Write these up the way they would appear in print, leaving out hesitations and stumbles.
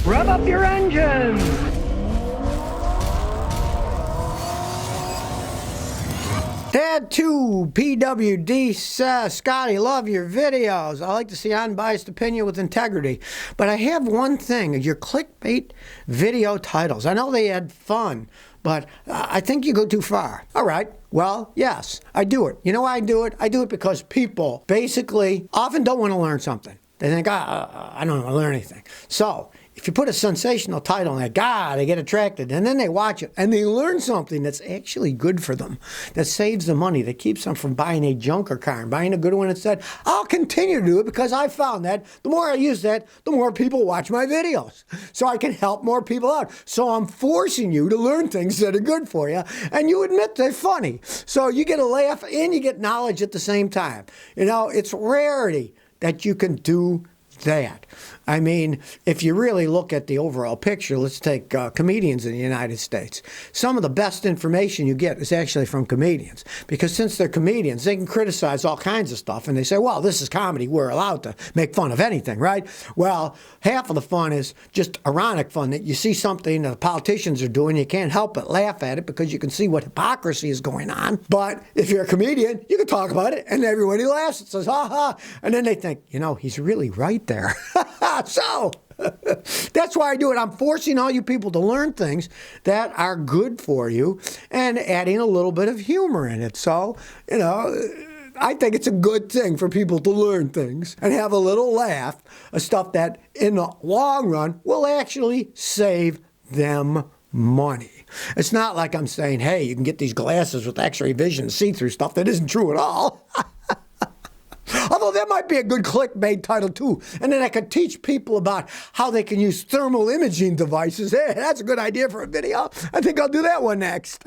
Rev up your engines! Dad 2 PWD says, Scotty, love your videos. I like to see unbiased opinion with integrity. But I have one thing, your clickbait video titles. I know they had fun, but I think you go too far. All right. Well, yes, I do it. You know why I do it? I do it because people basically often don't want to learn something. They think, I don't want to learn anything. So if you put a sensational title on it, they get attracted, and then they watch it, and they learn something that's actually good for them, that saves them money, that keeps them from buying a junker car and buying a good one instead. I'll continue to do it because I found that the more I use that, the more people watch my videos. So I can help more people out. So I'm forcing you to learn things that are good for you, and you admit they're funny. So you get a laugh and you get knowledge at the same time. You know, it's rarity that you can do that. I mean, if you really look at the overall picture, let's take comedians in the United States. Some of the best information you get is actually from comedians, because since they're comedians, they can criticize all kinds of stuff, and they say, well, this is comedy, we're allowed to make fun of anything, right? Well, half of the fun is just ironic fun, that you see something that the politicians are doing, you can't help but laugh at it because you can see what hypocrisy is going on. But if you're a comedian, you can talk about it, and everybody laughs and says, ha ha, and then they think, you know, he's really right there. So that's why I do it. I'm forcing all you people to learn things that are good for you and adding a little bit of humor in it. So, you know, I think it's a good thing for people to learn things and have a little laugh of stuff that in the long run will actually save them money. It's not like I'm saying, hey, you can get these glasses with x-ray vision, see-through stuff. That isn't true at all. Although that might be a good clickbait title too. And then I could teach people about how they can use thermal imaging devices. Hey, that's a good idea for a video. I think I'll do that one next.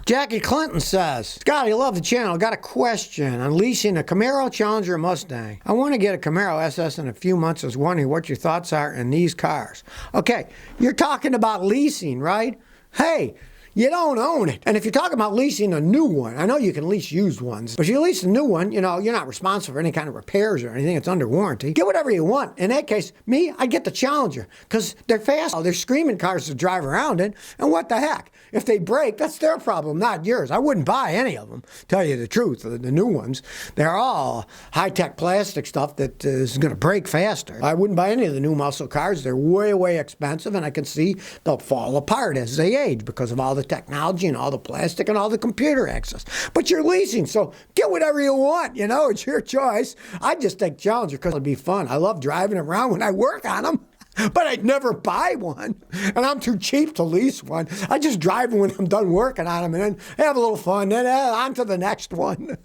Jackie Clinton says, Scotty, I love the channel. Got a question on leasing a Camaro, Challenger, or Mustang. I want to get a Camaro SS in a few months. I was wondering what your thoughts are in these cars. Okay, you're talking about leasing, right? Hey, you don't own it. And if you're talking about leasing a new one, I know you can lease used ones, but if you lease a new one, you know, you're not responsible for any kind of repairs or anything. It's under warranty. Get whatever you want. In that case, me, I get the Challenger because they're fast. They're screaming cars to drive around in. And what the heck? If they break, that's their problem, not yours. I wouldn't buy any of them, tell you the truth, the new ones. They're all high-tech plastic stuff that is going to break faster. I wouldn't buy any of the new muscle cars. They're way, way expensive, and I can see they'll fall apart as they age because of all the technology and all the plastic and all the computer access. But you're leasing, so get whatever you want, you know, it's your choice. I just take Challenger because it'd be fun. I love driving around when I work on them. But I'd never buy one, and I'm too cheap to lease one. I just drive when I'm done working on them and then have a little fun, then on to the next one.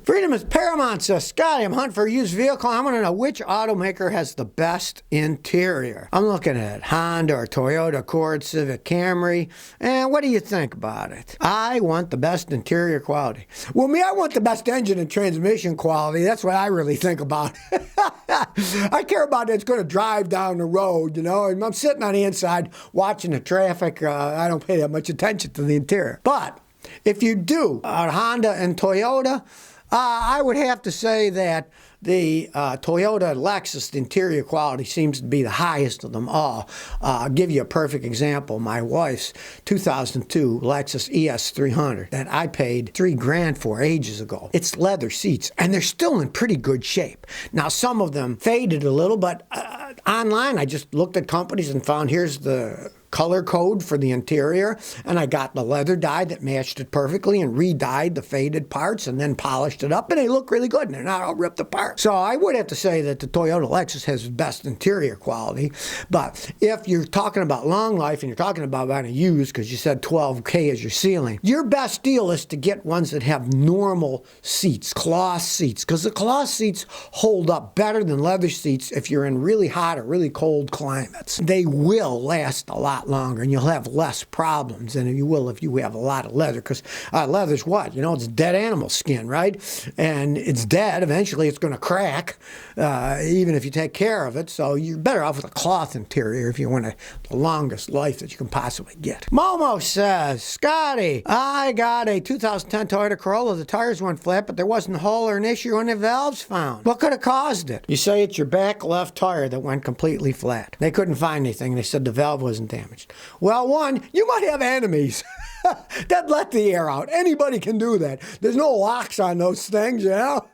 Freedom is Paramount says, Scotty, I'm hunting for a used vehicle. I want to know which automaker has the best interior. I'm looking at Honda or Toyota Accord, Civic Camry. And what do you think about it? I want the best interior quality. Well, me, I want the best engine and transmission quality. That's what I really think about. I care about that it's going to drive down the road, you know. And I'm sitting on the inside watching the traffic. I don't pay that much attention to the interior. But if you do, Honda and Toyota, I would have to say that the Toyota Lexus, the interior quality seems to be the highest of them all. I'll give you a perfect example. My wife's 2002 Lexus ES300 that I paid $3,000 for ages ago. It's leather seats, and they're still in pretty good shape. Now, some of them faded a little, but online I just looked at companies and found here's the color code for the interior, and I got the leather dye that matched it perfectly and re-dyed the faded parts and then polished it up, and they look really good and they're not all ripped apart. So I would have to say that the Toyota Lexus has the best interior quality. But if you're talking about long life and you're talking about buying a used, because you said $12K is your ceiling, your best deal is to get ones that have normal seats, cloth seats, because the cloth seats hold up better than leather seats if you're in really hot or really cold climates. They will last a lot lot longer, and you'll have less problems than you will if you have a lot of leather. Because leather's what? You know, it's dead animal skin, right? And it's dead. Eventually, it's going to crack, even if you take care of it. So you're better off with a cloth interior if you want the longest life that you can possibly get. Momo says, Scotty, I got a 2010 Toyota Corolla. The tires went flat, but there wasn't a hole or an issue on the valves found. What could have caused it? You say it's your back left tire that went completely flat. They couldn't find anything. They said the valve wasn't damaged. Well, one, you might have enemies that let the air out. Anybody can do that. There's no locks on those things, you know?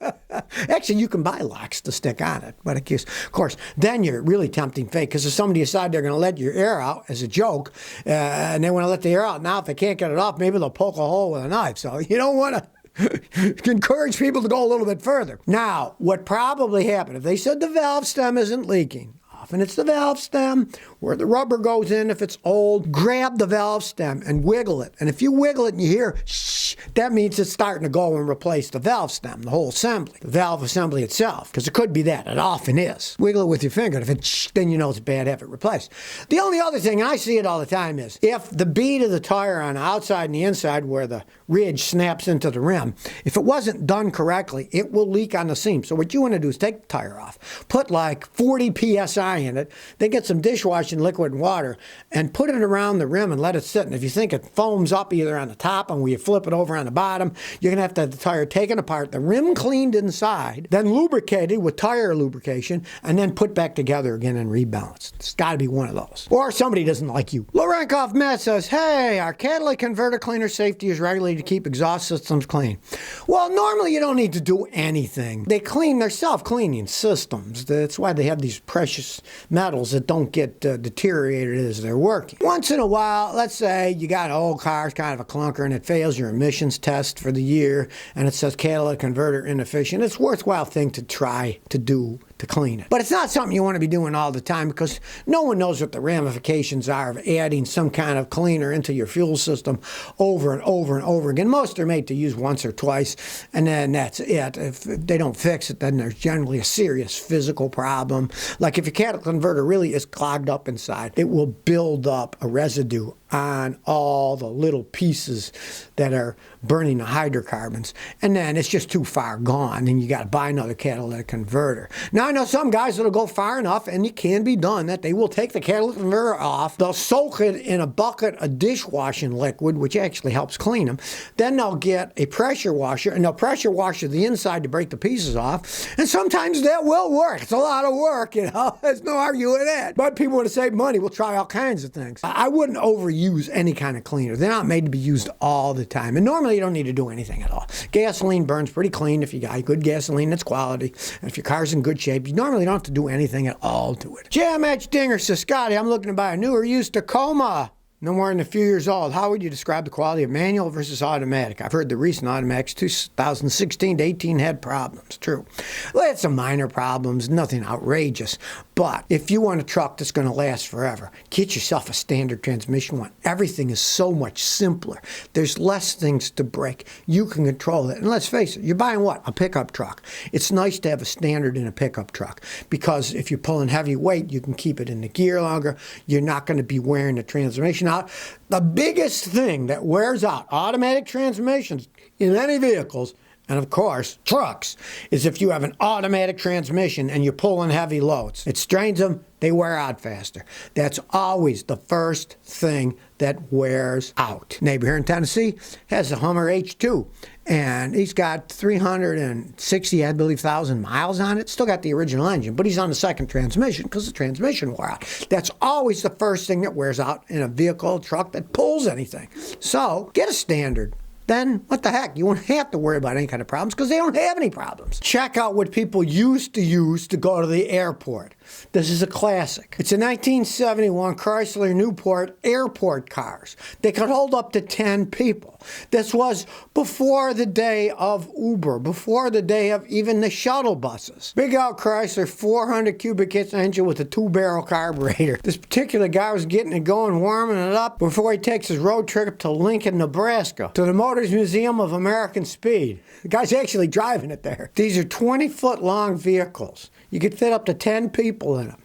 Actually, you can buy locks to stick on it. But of course, then you're really tempting fate, because if somebody decides they're going to let your air out as a joke, and they want to let the air out, now if they can't get it off, maybe they'll poke a hole with a knife. So you don't want to encourage people to go a little bit further. Now, what probably happened, if they said the valve stem isn't leaking, often it's the valve stem where the rubber goes in. If it's old, grab the valve stem and wiggle it. And if you wiggle it and you hear shh, that means it's starting to go and replace the valve stem, the whole assembly, the valve assembly itself, because it could be that. It often is. Wiggle it with your finger. If it's shh, then you know it's bad, have it replaced. The only other thing, and I see it all the time, is if the bead of the tire on the outside and the inside where the ridge snaps into the rim, if it wasn't done correctly, it will leak on the seam. So what you want to do is take the tire off, put like 40 PSI in it, then get some dishwashing liquid and water and put it around the rim and let it sit. And if you think it foams up either on the top and when you flip it over on the bottom, you're going to have the tire taken apart, the rim cleaned inside, then lubricated with tire lubrication, and then put back together again and rebalanced. It's got to be one of those. Or somebody doesn't like you. Lorenkov Matt says, hey, our catalytic converter cleaner safety is regulated to keep exhaust systems clean. Well, normally you don't need to do anything. They clean their self-cleaning systems. That's why they have these precious metals that don't get deteriorated as they're working. Once in a while, let's say you got an old car, it's kind of a clunker, and it fails your emissions test for the year, and it says catalytic converter inefficient. It's a worthwhile thing to try to do to clean it. But it's not something you want to be doing all the time, because no one knows what the ramifications are of adding some kind of cleaner into your fuel system over and over and over again. Most are made to use once or twice, and then that's it. If they don't fix it, then there's generally a serious physical problem. Like if your catalytic converter really is clogged up inside, it will build up a residue on all the little pieces that are burning the hydrocarbons, and then it's just too far gone, and you got to buy another catalytic converter. Now, I know some guys that'll go far enough, and it can be done, that they will take the catalytic converter off, they'll soak it in a bucket of dishwashing liquid, which actually helps clean them, then they'll get a pressure washer, and they'll pressure wash the inside to break the pieces off, and sometimes that will work. It's a lot of work, you know, there's no arguing that. But people want to save money, will try all kinds of things. I wouldn't overuse any kind of cleaner. They're not made to be used all the time, and normally you don't need to do anything at all. Gasoline burns pretty clean if you got good gasoline that's quality, and if your car's in good shape, you normally don't have to do anything at all to it. JMH Dinger says, Scotty, I'm looking to buy a newer used Tacoma. No more than a few years old. How would you describe the quality of manual versus automatic? I've heard the recent automatics, 2016 to 18, had problems. True. Well, they had some minor problems, nothing outrageous. But if you want a truck that's going to last forever, get yourself a standard transmission one. Everything is so much simpler. There's less things to break. You can control it. And let's face it, you're buying what? A pickup truck. It's nice to have a standard in a pickup truck, because if you're pulling heavy weight, you can keep it in the gear longer. You're not going to be wearing the transmission out. The biggest thing that wears out automatic transmissions in any vehicles, and of course trucks, is if you have an automatic transmission and you're pulling heavy loads. It strains them, they wear out faster. That's always the first thing that wears out. Neighbor here in Tennessee has a Hummer H2, and he's got 360, I believe, 1,000 miles on it. Still got the original engine, but he's on the second transmission because the transmission wore out. That's always the first thing that wears out in a vehicle, truck that pulls anything. So get a standard. Then what the heck? You won't have to worry about any kind of problems, because they don't have any problems. Check out what people used to use to go to the airport. This is a classic. It's a 1971 Chrysler Newport airport cars. They could hold up to 10 people. This was before the day of Uber, before the day of even the shuttle buses. Big old Chrysler 400 cubic inch engine with a 2-barrel carburetor. This particular guy was getting it going, warming it up before he takes his road trip to Lincoln, Nebraska, to the Motors Museum of American Speed. The guy's actually driving it there. These are 20-foot long vehicles. You could fit up to 10 people in them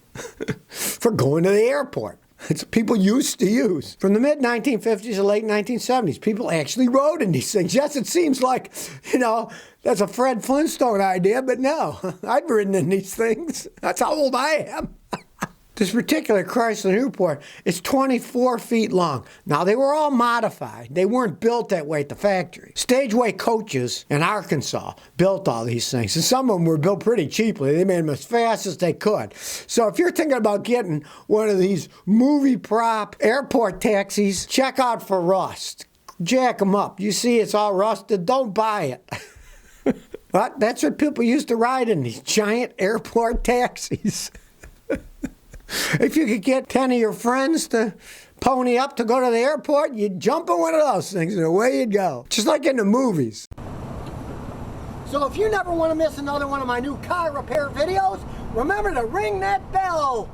for going to the airport. It's people used to use. From the mid-1950s to late 1970s, people actually rode in these things. Yes, it seems like, that's a Fred Flintstone idea, but no, I've ridden in these things. That's how old I am. This particular Chrysler Newport is 24 feet long. Now, they were all modified. They weren't built that way at the factory. Stageway coaches in Arkansas built all these things, and some of them were built pretty cheaply. They made them as fast as they could. So if you're thinking about getting one of these movie prop airport taxis, check out for rust. Jack them up. You see it's all rusted, don't buy it. But that's what people used to ride in, these giant airport taxis. If you could get 10 of your friends to pony up to go to the airport, you'd jump in one of those things and away you'd go. Just like in the movies. So if you never want to miss another one of my new car repair videos, remember to ring that bell.